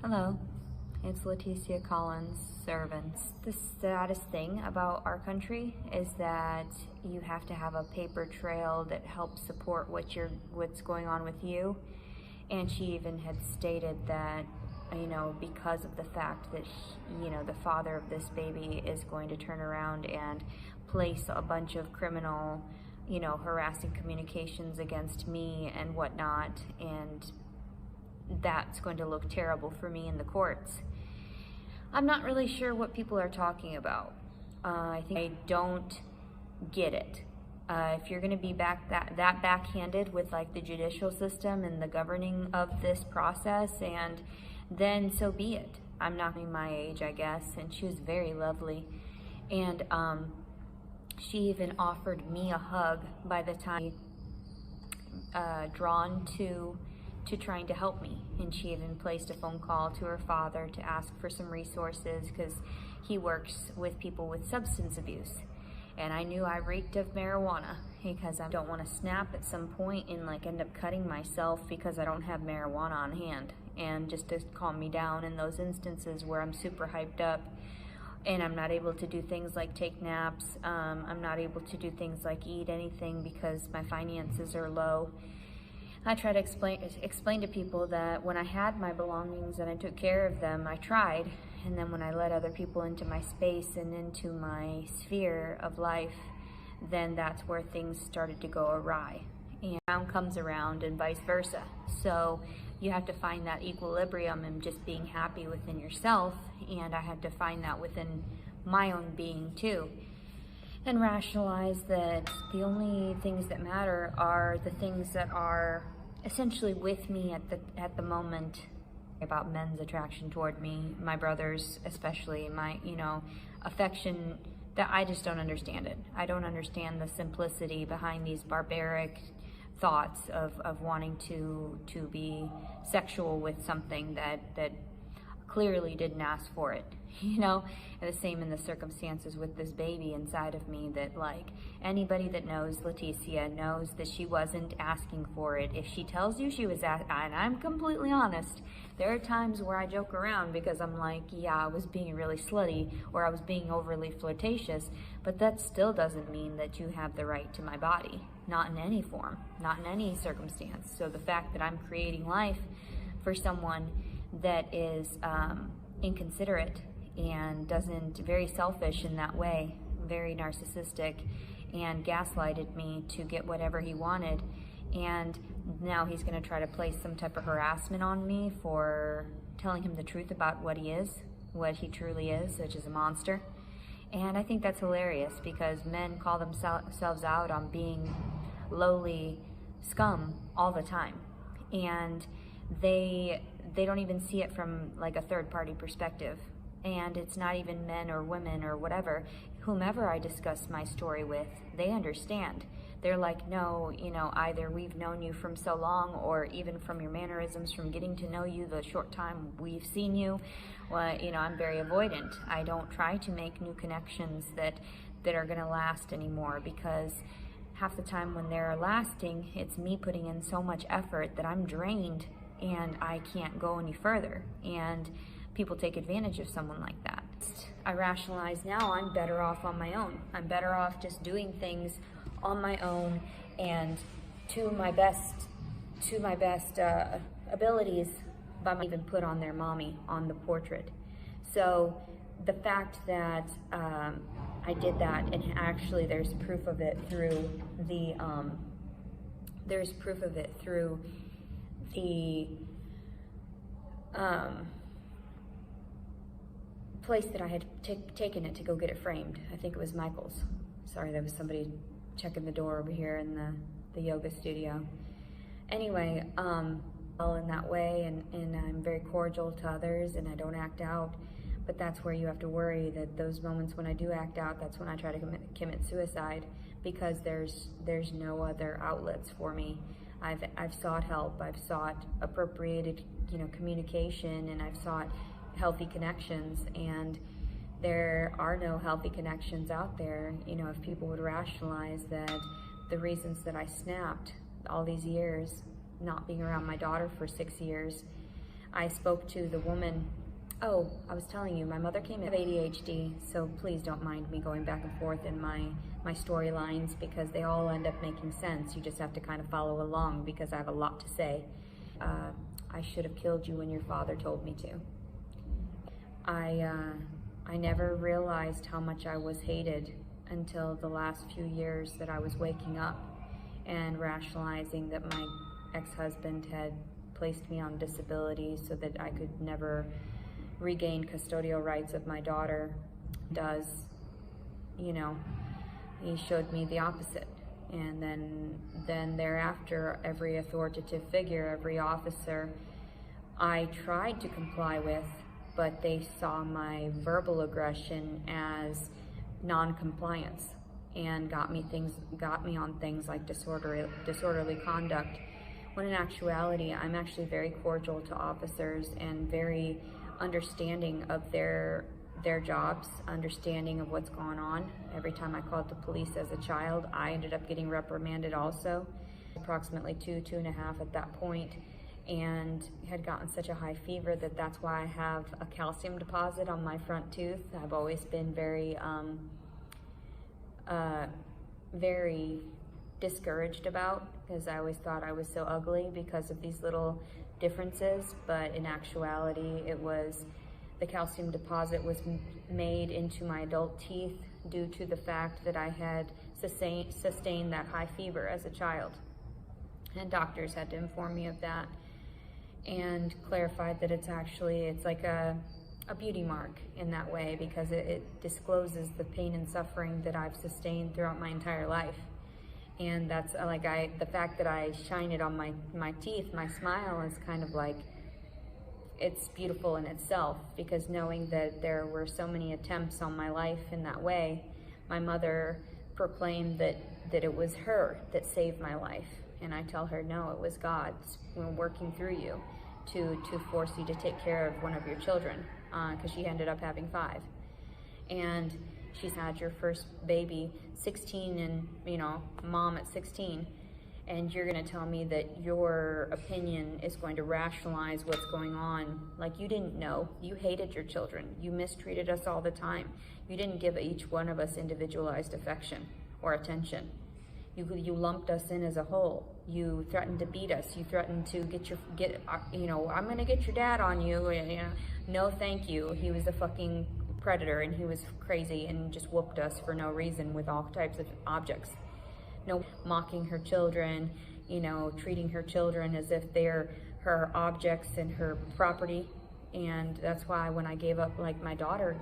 Hello, it's Leticia Collins, Servants. The saddest thing about our country is that you have to have a paper trail that helps support what's going on with you. And she even had stated that, because of the fact that, the father of this baby is going to turn around and place a bunch of criminal, harassing communications against me and whatnot, and that's going to look terrible for me in the courts. I'm not really sure what people are talking about. I think I don't get it. If you're going to be that backhanded with like the judicial system and the governing of this process, and then so be it. I'm not my age, I guess, and she was very lovely, and she even offered me a hug by the time drawn to trying to help me. And she even placed a phone call to her father to ask for some resources because he works with people with substance abuse. And I knew I reeked of marijuana because I don't want to snap at some point and like end up cutting myself because I don't have marijuana on hand. And just to calm me down in those instances where I'm super hyped up and I'm not able to do things like take naps, I'm not able to do things like eat anything because my finances are low. I try to explain to people that when I had my belongings and I took care of them, I tried. And then when I let other people into my space and into my sphere of life, then that's where things started to go awry. And around comes around and vice versa. So you have to find that equilibrium and just being happy within yourself. And I had to find that within my own being too. And rationalize that the only things that matter are the things that are essentially with me at the moment. About men's attraction toward me, my brothers especially, my affection, that I just don't understand it. I don't understand the simplicity behind these barbaric thoughts of wanting to be sexual with something that clearly didn't ask for it, and the same in the circumstances with this baby inside of me, that like anybody that knows Leticia knows that she wasn't asking for it. If she tells you she was and I'm completely honest, there are times where I joke around because I'm like, yeah, I was being really slutty or I was being overly flirtatious, but that still doesn't mean that you have the right to my body, not in any form, not in any circumstance. So the fact that I'm creating life for someone that is inconsiderate and very selfish in that way, very narcissistic, and gaslighted me to get whatever he wanted. And now he's going to try to place some type of harassment on me for telling him the truth about what he truly is, which is a monster. And I think that's hilarious because men call themselves out on being lowly scum all the time. And they don't even see it from like a third-party perspective. And it's not even men or women or whatever. Whomever I discuss my story with, they understand. They're like, no, either we've known you from so long, or even from your mannerisms, from getting to know you the short time we've seen you. Well, I'm very avoidant. I don't try to make new connections that are going to last anymore, because half the time when they're lasting, it's me putting in so much effort that I'm drained and I can't go any further. And people take advantage of someone like that. I rationalize now I'm better off on my own. I'm better off just doing things on my own and to my best abilities, but even put on their mommy on the portrait. So the fact that I did that, and actually there's proof of it through the place that I had taken it to go get it framed. I think it was Michael's. Sorry, there was somebody checking the door over here in the yoga studio. Anyway, well, in that way, and I'm very cordial to others, and I don't act out. But that's where you have to worry that those moments when I do act out, that's when I try to commit suicide, because there's no other outlets for me. I've sought help. I've sought appropriated, communication, and I've sought healthy connections, and there are no healthy connections out there. If people would rationalize that the reasons that I snapped all these years, not being around my daughter for 6 years, I spoke to the woman. Oh, I was telling you, my mother came in with ADHD, so please don't mind me going back and forth in my storylines, because they all end up making sense. You just have to kind of follow along, because I have a lot to say. I should have killed you when your father told me to. I never realized how much I was hated until the last few years that I was waking up and rationalizing that my ex-husband had placed me on disability so that I could never regain custodial rights of my daughter. You know, he showed me the opposite. And then thereafter, every authoritative figure, every officer, I tried to comply with, but they saw my verbal aggression as non-compliance and got me on things like disorderly conduct, when in actuality, I'm actually very cordial to officers and very understanding of their jobs, understanding of what's going on. Every time I called the police as a child, I ended up getting reprimanded also, approximately 2.5 at that point, and had gotten such a high fever that's why I have a calcium deposit on my front tooth. I've always been very discouraged about, because I always thought I was so ugly because of these little differences, but in actuality, it was the calcium deposit was made into my adult teeth due to the fact that I had sustained that high fever as a child. And doctors had to inform me of that and clarified that it's like a beauty mark in that way, because it discloses the pain and suffering that I've sustained throughout my entire life. And that's the fact that I shine it on my teeth, my smile is kind of like, it's beautiful in itself, because knowing that there were so many attempts on my life in that way, my mother proclaimed that it was her that saved my life. And I tell her, no, it was God working through you to force you to take care of one of your children, because she ended up having 5. And she's had your first baby, 16, and mom at 16. And you're gonna tell me that your opinion is going to rationalize what's going on. Like, you didn't know. You hated your children. You mistreated us all the time. You didn't give each one of us individualized affection or attention. You lumped us in as a whole. You threatened to beat us. You threatened to I'm gonna get your dad on you. No, thank you. He was a fucking predator, and he was crazy and just whooped us for no reason with all types of objects. No, mocking her children, treating her children as if they're her objects and her property. And that's why when I gave up my daughter,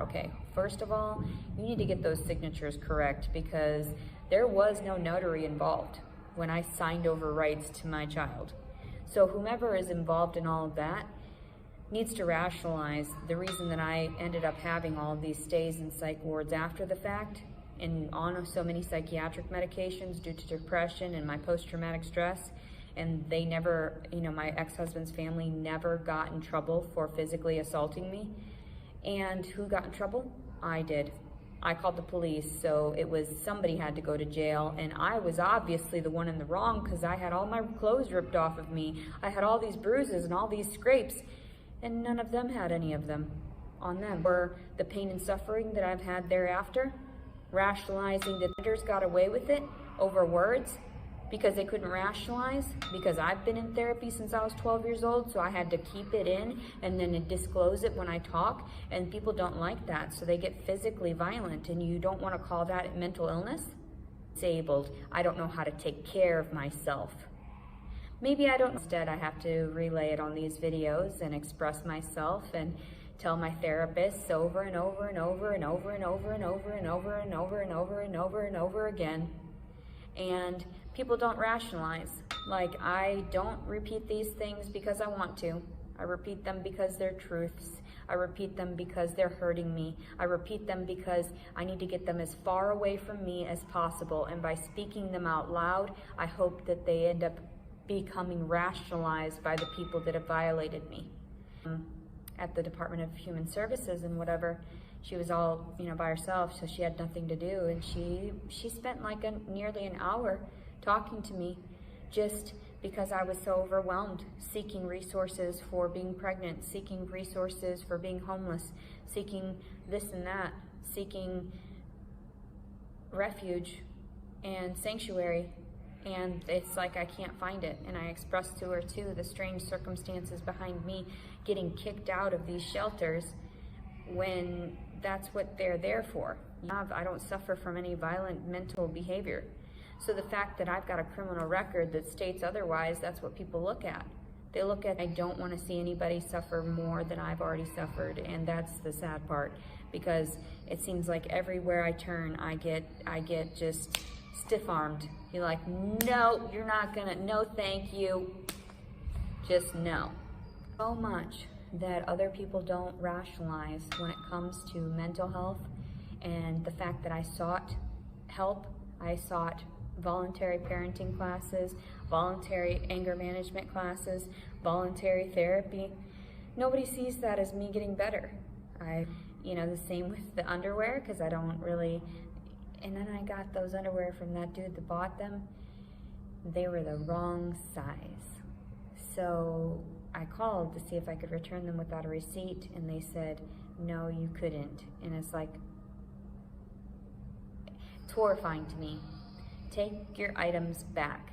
okay, first of all, you need to get those signatures correct, because there was no notary involved when I signed over rights to my child. So whomever is involved in all of that needs to rationalize the reason that I ended up having all of these stays in psych wards after the fact, and on so many psychiatric medications due to depression and my post-traumatic stress. And they never, my ex-husband's family never got in trouble for physically assaulting me. And who got in trouble? I did. I called the police, so somebody had to go to jail, and I was obviously the one in the wrong, because I had all my clothes ripped off of me. I had all these bruises and all these scrapes, and none of them had any of them on them. Or the pain and suffering that I've had thereafter, rationalizing that others got away with it over words because they couldn't rationalize, because I've been in therapy since I was 12 years old, so I had to keep it in and then disclose it when I talk, and people don't like that, so they get physically violent, and you don't want to call that mental illness? Disabled, I don't know how to take care of myself. Maybe I don't. Instead, I have to relay it on these videos and express myself and tell my therapists over and over and over and over and over and over and over and over and over and over and over again. And people don't rationalize. Like, I don't repeat these things because I want to. I repeat them because they're truths. I repeat them because they're hurting me. I repeat them because I need to get them as far away from me as possible. And by speaking them out loud, I hope that they end up becoming rationalized by the people that have violated me. At the Department of Human Services and whatever, she was all, by herself, so she had nothing to do. And she spent nearly an hour talking to me, just because I was so overwhelmed, seeking resources for being pregnant, seeking resources for being homeless, seeking this and that, seeking refuge and sanctuary. And it's like I can't find it. And I expressed to her too the strange circumstances behind me getting kicked out of these shelters when that's what they're there for. I don't suffer from any violent mental behavior. So the fact that I've got a criminal record that states otherwise, that's what people look at. They look at, I don't want to see anybody suffer more than I've already suffered. And that's the sad part, because it seems like everywhere I turn, I get just stiff-armed. You're like, no, you're not gonna, no thank you, just no. So much that other people don't rationalize when it comes to mental health, and the fact that I sought help, I sought voluntary parenting classes, voluntary anger management classes, voluntary therapy. Nobody sees that as me getting better. The same with the underwear, because I don't really, and then I got those underwear from that dude that bought them. They were the wrong size. So I called to see if I could return them without a receipt, and they said, no, you couldn't. And it's like, it's horrifying to me. Take your items back.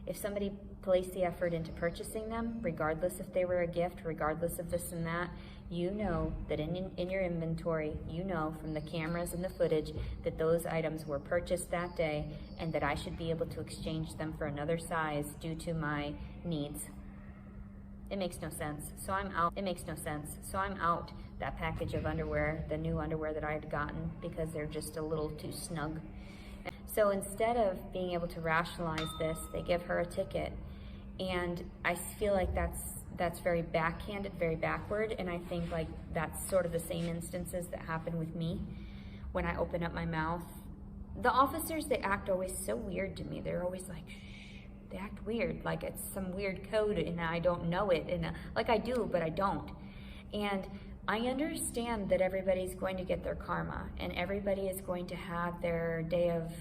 If somebody placed the effort into purchasing them, regardless if they were a gift, regardless of this and that, you know that in your inventory, you know from the cameras and the footage that those items were purchased that day, and that I should be able to exchange them for another size due to my needs. It makes no sense. So I'm out. It makes no sense. So I'm out that package of underwear, the new underwear that I had gotten, because they're just a little too snug. So instead of being able to rationalize this, they give her a ticket. And I feel like that's very backhanded, very backward. And I think like that's sort of the same instances that happen with me when I open up my mouth. The officers, they act always so weird to me. They're always like, shh, they act weird, like it's some weird code and I don't know it. And like I do, but I don't. And I understand that everybody's going to get their karma and everybody is going to have their day of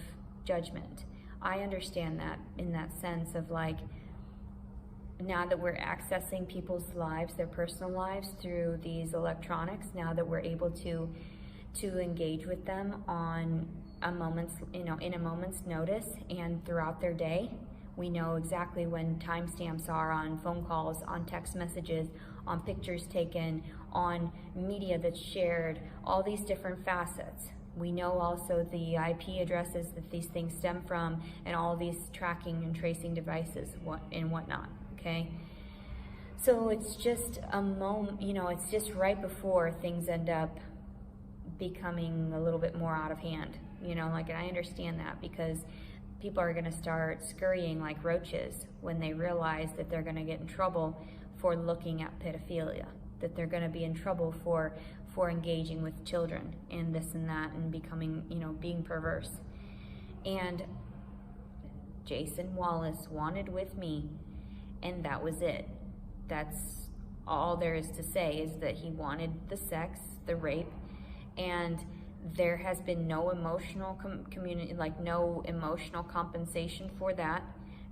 judgment. I understand that in that sense of like, now that we're accessing people's lives, their personal lives through these electronics, now that we're able to engage with them on a moment's, in a moment's notice and throughout their day, we know exactly when timestamps are on phone calls, on text messages, on pictures taken, on media that's shared, all these different facets. We know also the IP addresses that these things stem from and all these tracking and tracing devices and whatnot, okay? So it's just a moment, it's just right before things end up becoming a little bit more out of hand, and I understand that because people are gonna start scurrying like roaches when they realize that they're gonna get in trouble for looking at pedophilia, that they're gonna be in trouble for engaging with children and this and that and becoming, being perverse. And Jason Wallace wanted with me, and that was it. That's all there is to say, is that he wanted the sex, the rape, and there has been no emotional no emotional compensation for that,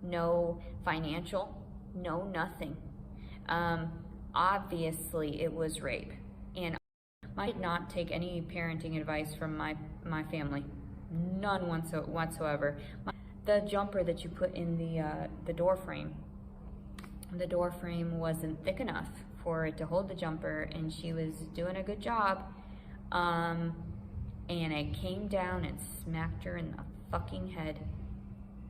no financial, no nothing. Obviously it was rape, and I did not take any parenting advice from my family, none whatsoever. The jumper that you put in the door frame, the door frame wasn't thick enough for it to hold the jumper, and she was doing a good job, and it came down and smacked her in the fucking head,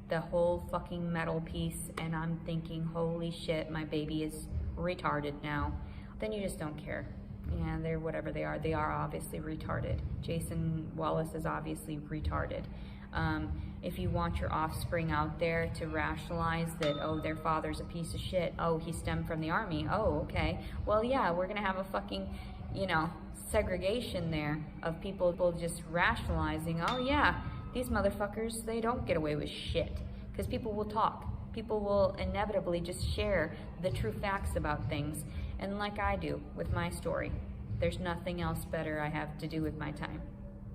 the whole fucking metal piece, and I'm thinking, holy shit, my baby is retarded now. Then you just don't care. Yeah, they're whatever they are obviously retarded. Jason Wallace is obviously retarded. If you want your offspring out there to rationalize that, oh, their father's a piece of shit, oh, he stemmed from the army, oh, okay, well, yeah, we're gonna have a fucking, segregation there of people just rationalizing, oh yeah, these motherfuckers, they don't get away with shit, because people will talk. People will inevitably just share the true facts about things, and like I do with my story, there's nothing else better I have to do with my time.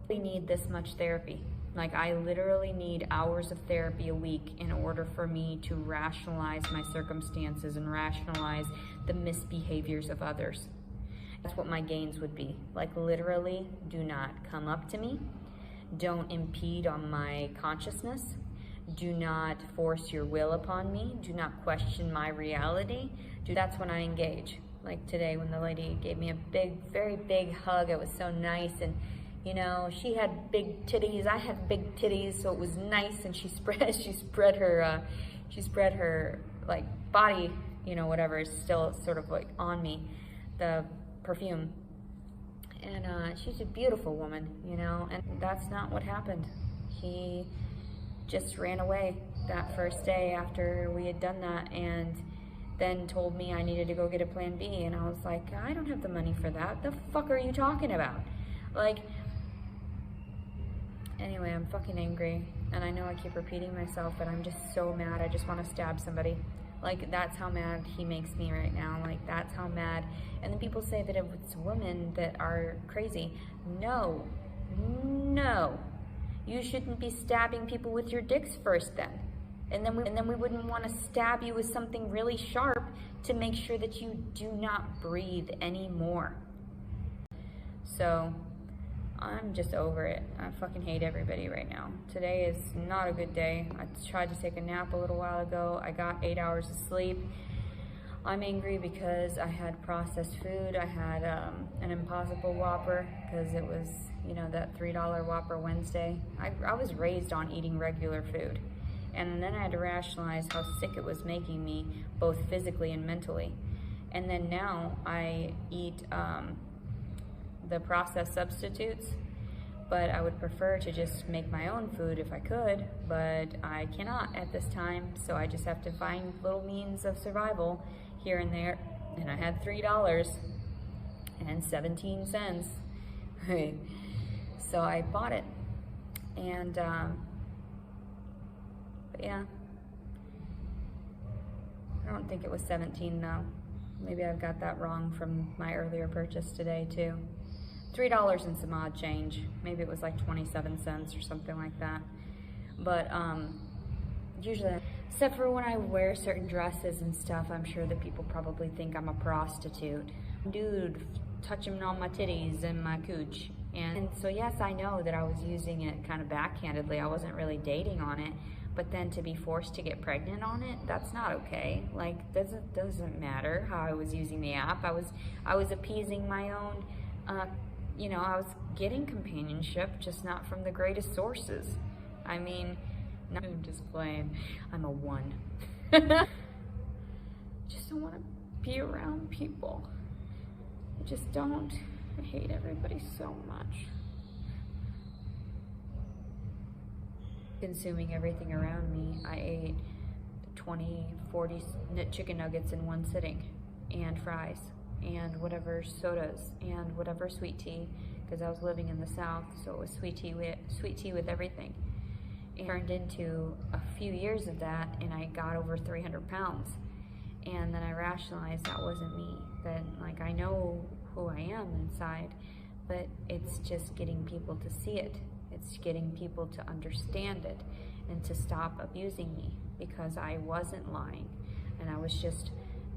We need this much therapy. Like, I literally need hours of therapy a week in order for me to rationalize my circumstances and rationalize the misbehaviors of others. That's what my gains would be. Like, literally, do not come up to me. Don't impede on my consciousness. Do not force your will upon me. Do not question my reality. That's when I engage. Like today, when the lady gave me a big, very big hug, it was so nice. And you know, she had big titties, I had big titties, so it was nice. And she spread her like body, you know, whatever, is still sort of like on me, the perfume. And she's a beautiful woman, you know, and that's not what happened. He just ran away that first day after we had done that, and then told me I needed to go get a plan B. And I was like, I don't have the money for that. The fuck are you talking about? Like, anyway, I'm fucking angry, and I know I keep repeating myself, but I'm just so mad. I just want to stab somebody. Like, that's how mad he makes me right now. Like, that's how mad. And then people say that it's women that are crazy. No, no. You shouldn't be stabbing people with your dicks first then. And then we wouldn't want to stab you with something really sharp to make sure that you do not breathe anymore. So, I'm just over it. I fucking hate everybody right now. Today is not a good day. I tried to take a nap a little while ago. I got 8 hours of sleep. I'm angry because I had processed food. I had an Impossible Whopper because it was, you know, that $3 Whopper Wednesday. I was raised on eating regular food. And then I had to rationalize how sick it was making me, both physically and mentally. And then now I eat the processed substitutes, but I would prefer to just make my own food if I could, but I cannot at this time, so I just have to find little means of survival here and there. And I had $3.17. So I bought it. And but yeah, I don't think it was 17 though. Maybe I've got that wrong from my earlier purchase today too. $3 and some odd change. Maybe it was like 27 cents or something like that. But usually, except for when I wear certain dresses and stuff, I'm sure that people probably think I'm a prostitute. Dude, touching on my titties and my cooch. And so yes, I know that I was using it kind of backhandedly. I wasn't really dating on it. But then to be forced to get pregnant on it, that's not okay. Like, doesn't matter how I was using the app. I was appeasing my own, you know, I was getting companionship, just not from the greatest sources. I mean, no, I'm just playing. I'm a 1. Just don't want to be around people. I just don't. I hate everybody so much. Consuming everything around me. I ate 20, 40 chicken nuggets in one sitting, and fries, and whatever sodas, and whatever sweet tea, because I was living in the South, so it was sweet tea with everything. It turned into a few years of that, and I got over 300 pounds. And then I rationalized that wasn't me. That, like, I know who I am inside, but it's just getting people to see it. It's getting people to understand it and to stop abusing me, because I wasn't lying, and I was just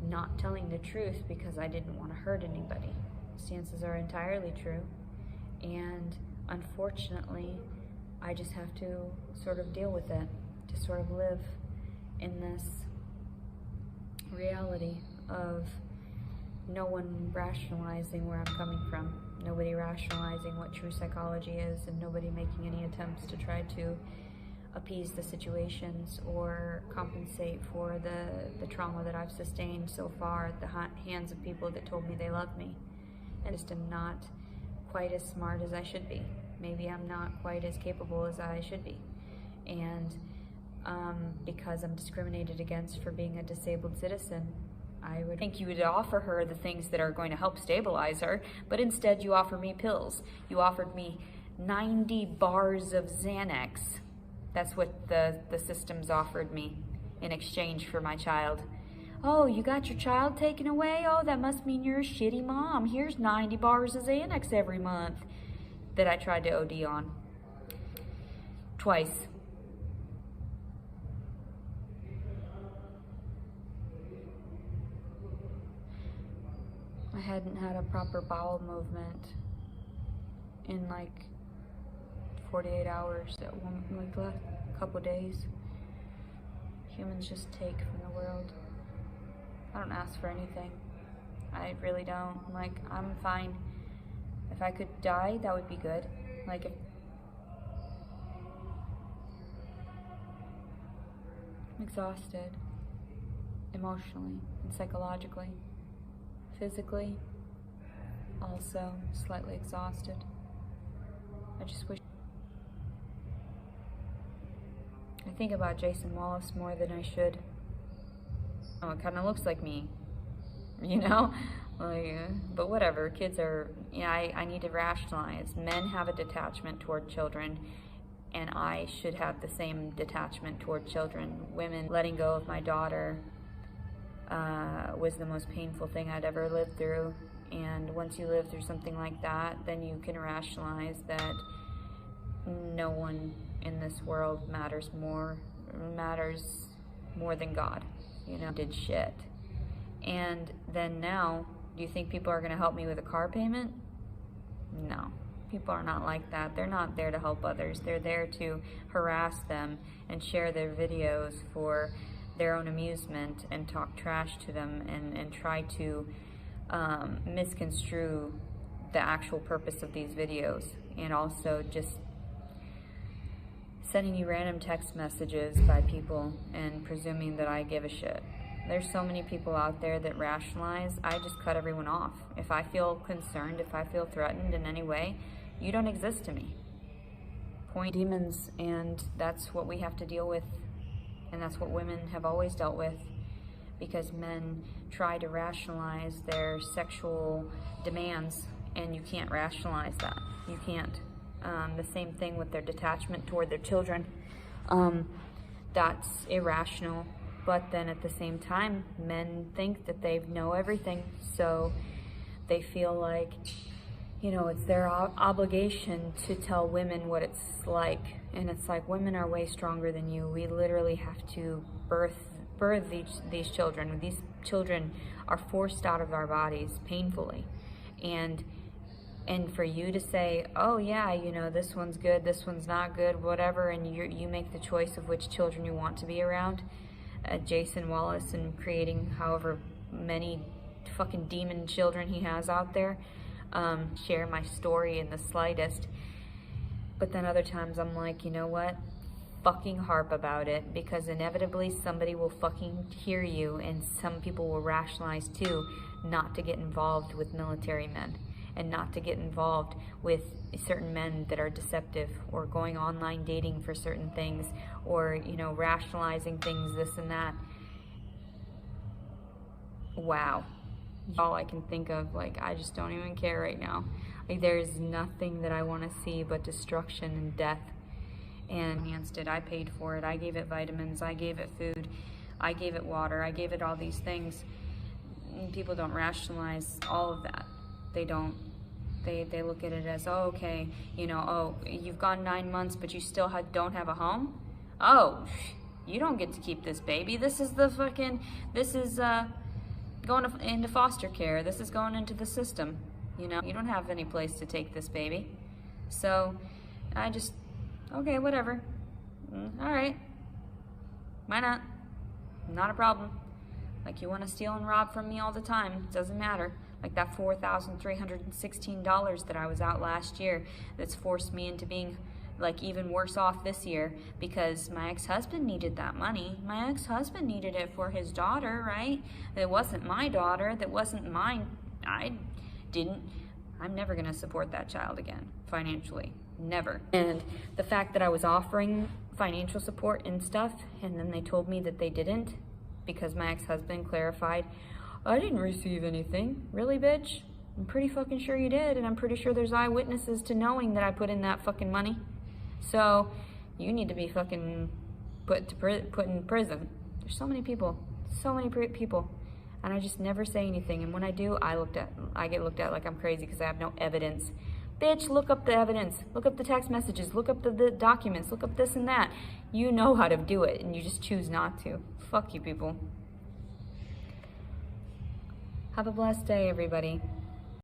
not telling the truth because I didn't want to hurt anybody. Stances are entirely true, and unfortunately I just have to sort of deal with it, to sort of live in this reality of no one rationalizing where I'm coming from, nobody rationalizing what true psychology is, and nobody making any attempts to try to appease the situations or compensate for the trauma that I've sustained so far at the hands of people that told me they loved me. And just am not quite as smart as I should be. Maybe I'm not quite as capable as I should be. And because I'm discriminated against for being a disabled citizen, I would think you would offer her the things that are going to help stabilize her, but instead you offer me pills. You offered me 90 bars of Xanax. That's what the systems offered me in exchange for my child. Oh, you got your child taken away? Oh, that must mean you're a shitty mom. Here's 90 bars of Xanax every month that I tried to OD on. twice. I hadn't had a proper bowel movement in like 48 hours at one, like a couple days. Humans just take from the world. I don't ask for anything. I really don't. Like, I'm fine. If I could die, that would be good. Like, if I'm exhausted, emotionally and psychologically. Physically, also slightly exhausted. I just wish. I think about Jason Wallace more than I should. Oh, it kind of looks like me, you know? Like, but whatever, kids are, yeah, I need to rationalize. Men have a detachment toward children, and I should have the same detachment toward children. Women, letting go of my daughter was the most painful thing I'd ever lived through. And once you live through something like that, then you can rationalize that no one in this world matters more than God, you know. Did shit. And then now, do you think people are going to help me with a car payment? No. People are not like that. They're not there to help others. They're there to harass them and share their videos for their own amusement and talk trash to them and try to misconstrue the actual purpose of these videos, and also just sending you random text messages by people and presuming that I give a shit. There's so many people out there that rationalize. I just cut everyone off. If I feel concerned, if I feel threatened in any way, you don't exist to me. Point demons, and that's what we have to deal with. And that's what women have always dealt with, because men try to rationalize their sexual demands, and you can't rationalize that. You can't. The same thing with their detachment toward their children. That's irrational. But then at the same time, men think that they know everything, so they feel like, you know, it's their obligation to tell women what it's like. And it's like, women are way stronger than you. We literally have to birth these children. These children are forced out of our bodies painfully. And for you to say, oh yeah, you know, this one's good, this one's not good, whatever, and you make the choice of which children you want to be around. Jason Wallace, and creating however many fucking demon children he has out there, share my story in the slightest. But then other times I'm like, you know what? Fucking harp about it, because inevitably somebody will fucking hear you, and some people will rationalize too not to get involved with military men, and not to get involved with certain men that are deceptive, or going online dating for certain things, or, you know, rationalizing things, this and that. Wow. All I can think of, like, I just don't even care right now. Like, there's nothing that I want to see but destruction and death. And enhanced it. I paid for it. I gave it vitamins. I gave it food. I gave it water. I gave it all these things. And people don't rationalize all of that. They don't. They look at it as, oh, okay, you know, oh, you've gone 9 months, but you still don't have a home? Oh, you don't get to keep this baby. This is going into foster care. This is going into the system. You know, you don't have any place to take this baby. So I just, okay, whatever. All right. Why not? Not a problem. Like, you want to steal and rob from me all the time. It doesn't matter. Like that $4,316 that I was out last year, that's forced me into being like even worse off this year, because my ex-husband needed that money. My ex-husband needed it for his daughter, right? That wasn't my daughter. That wasn't mine. I'm never going to support that child again, financially. Never. And the fact that I was offering financial support and stuff, and then they told me that they didn't, because my ex-husband clarified, I didn't receive anything. Really, bitch? I'm pretty fucking sure you did, and I'm pretty sure there's eyewitnesses to knowing that I put in that fucking money. So, you need to be fucking put in prison. There's so many people. And I just never say anything. And when I do, I get looked at like I'm crazy because I have no evidence. Bitch, look up the evidence, look up the text messages, look up the documents, look up this and that. You know how to do it, and you just choose not to. Fuck you, people. Have a blessed day, everybody.